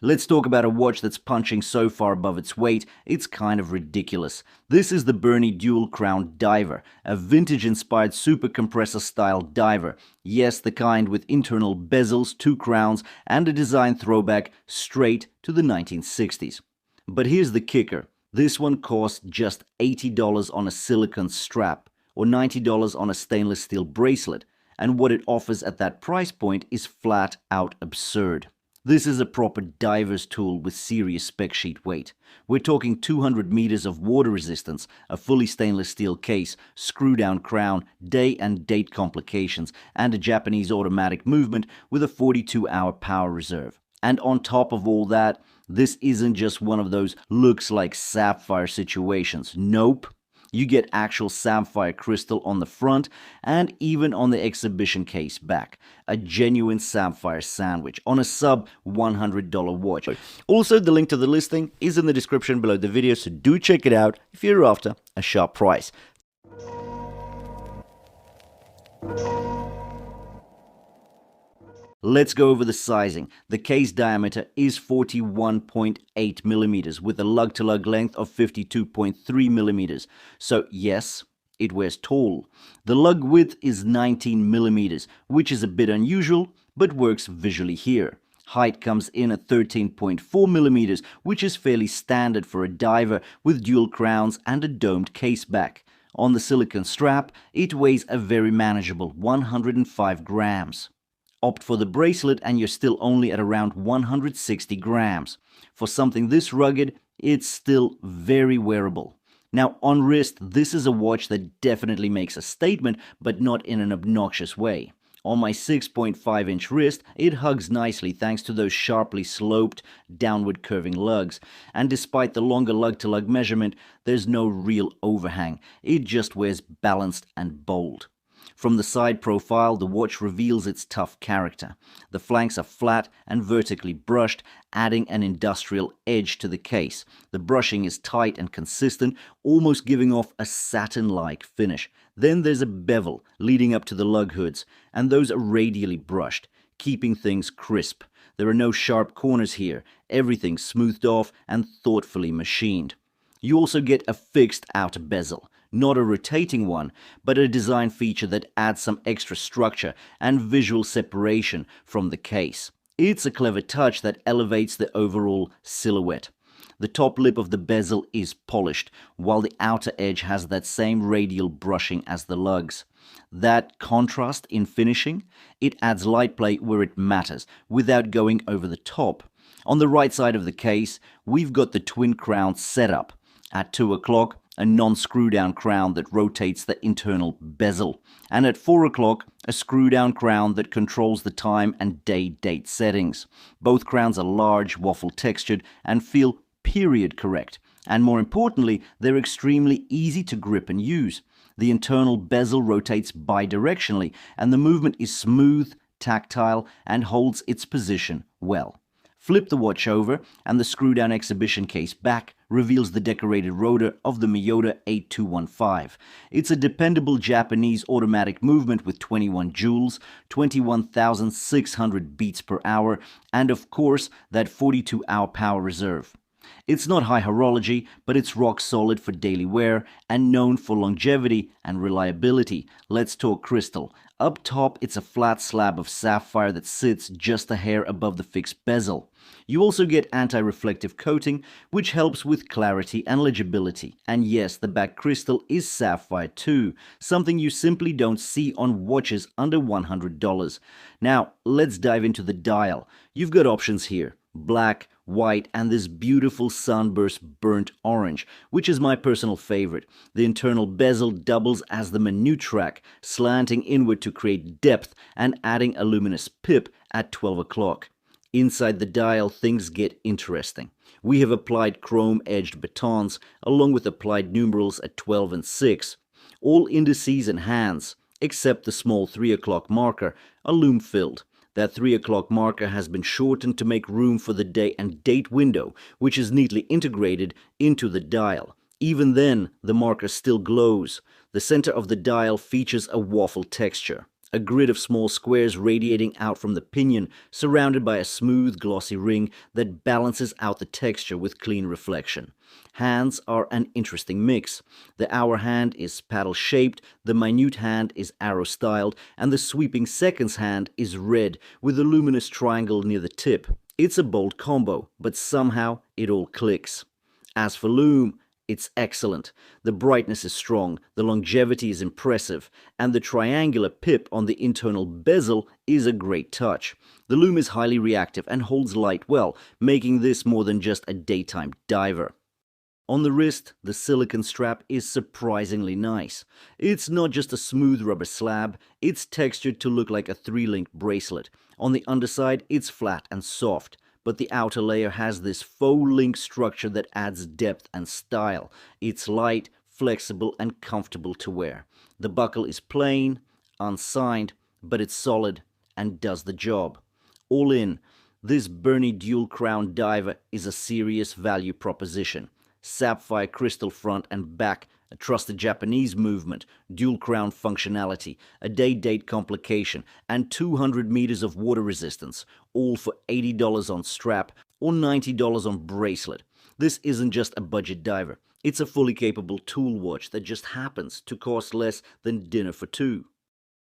Let's talk about a watch that's punching so far above its weight, it's kind of ridiculous. This is the Berny Dual Crown Diver, a vintage-inspired super compressor-style diver. Yes, the kind with internal bezels, two crowns, and a design throwback straight to the 1960s. But here's the kicker. This one costs just $80 on a silicone strap, or $90 on a stainless steel bracelet, and what it offers at that price point is flat out absurd. This is a proper diver's tool with serious spec sheet weight. We're talking 200 meters of water resistance, a fully stainless steel case, screw-down crown, day and date complications, and a Japanese automatic movement with a 42-hour power reserve. And on top of all that, this isn't just one of those looks like Sapphire situations. Nope. You get actual sapphire crystal on the front and even on the exhibition case back. A genuine sapphire sandwich on a sub $100 watch. Also, the link to the listing is in the description below the video, so do check it out if you're after a sharp price. Let's go over the sizing. The case diameter is 41.8 millimeters with a lug-to-lug length of 52.3 millimeters. So yes, it wears tall. The lug width is 19 millimeters, which is a bit unusual, but works visually here. Height comes in at 13.4 millimeters, which is fairly standard for a diver with dual crowns and a domed case back. On the silicone strap, it weighs a very manageable 105 grams. Opt for the bracelet and you're still only at around 160 grams. For something this rugged, it's still very wearable. Now on wrist, this is a watch that definitely makes a statement, but not in an obnoxious way. On my 6.5-inch wrist, it hugs nicely thanks to those sharply sloped, downward curving lugs. And despite the longer lug-to-lug measurement, there's no real overhang. It just wears balanced and bold. From the side profile, the watch reveals its tough character. The flanks are flat and vertically brushed, adding an industrial edge to the case. The brushing is tight and consistent, almost giving off a satin-like finish. Then there's a bevel leading up to the lug hoods, and those are radially brushed, keeping things crisp. There are no sharp corners here, everything's smoothed off and thoughtfully machined. You also get a fixed outer bezel. Not a rotating one, but a design feature that adds some extra structure and visual separation from the case. It's a clever touch that elevates the overall silhouette. The top lip of the bezel is polished, while the outer edge has that same radial brushing as the lugs. That contrast in finishing, it adds light play where it matters, without going over the top. On the right side of the case, we've got the twin crown setup. At 2 o'clock, a non-screw-down crown that rotates the internal bezel. And at 4 o'clock, a screw-down crown that controls the time and day-date settings. Both crowns are large, waffle-textured, and feel period correct. And more importantly, they're extremely easy to grip and use. The internal bezel rotates bi-directionally, and the movement is smooth, tactile, and holds its position well. Flip the watch over, and the screw-down exhibition case back reveals the decorated rotor of the Miyota 8215. It's a dependable Japanese automatic movement with 21 joules, 21,600 beats per hour, and of course, that 42-hour power reserve. It's not high horology, but it's rock solid for daily wear and known for longevity and reliability. Let's talk crystal. Up top, it's a flat slab of sapphire that sits just a hair above the fixed bezel. You also get anti-reflective coating, which helps with clarity and legibility. And yes, the back crystal is sapphire too, something you simply don't see on watches under $100. Now, let's dive into the dial. You've got options here: black, white, and this beautiful sunburst burnt orange, which is my personal favorite. The internal bezel doubles as the menu track, slanting inward to create depth and adding a luminous pip at 12 o'clock. Inside the dial, things get interesting. We have applied chrome-edged batons, along with applied numerals at 12 and 6. All indices and hands, except the small 3 o'clock marker, are lume-filled. That 3 o'clock marker has been shortened to make room for the day and date window, which is neatly integrated into the dial. Even then, the marker still glows. The center of the dial features a waffle texture. A grid of small squares radiating out from the pinion, surrounded by a smooth, glossy ring that balances out the texture with clean reflection. Hands are an interesting mix. The hour hand is paddle-shaped, the minute hand is arrow-styled, and the sweeping seconds hand is red with a luminous triangle near the tip. It's a bold combo, but somehow it all clicks. As for lume, it's excellent. The brightness is strong, the longevity is impressive, and the triangular pip on the internal bezel is a great touch. The lume is highly reactive and holds light well, making this more than just a daytime diver. On the wrist, the silicone strap is surprisingly nice. It's not just a smooth rubber slab, it's textured to look like a 3-link bracelet. On the underside, it's flat and soft, but the outer layer has this faux link structure that adds depth and style. It's light, flexible, and comfortable to wear. The buckle is plain, unsigned, but it's solid and does the job. All in, this Berny Dual Crown Diver is a serious value proposition. Sapphire crystal front and back, a trusted Japanese movement, dual crown functionality, a day-date complication, and 200 meters of water resistance, all for $80 on strap or $90 on bracelet. This isn't just a budget diver, it's a fully capable tool watch that just happens to cost less than dinner for two.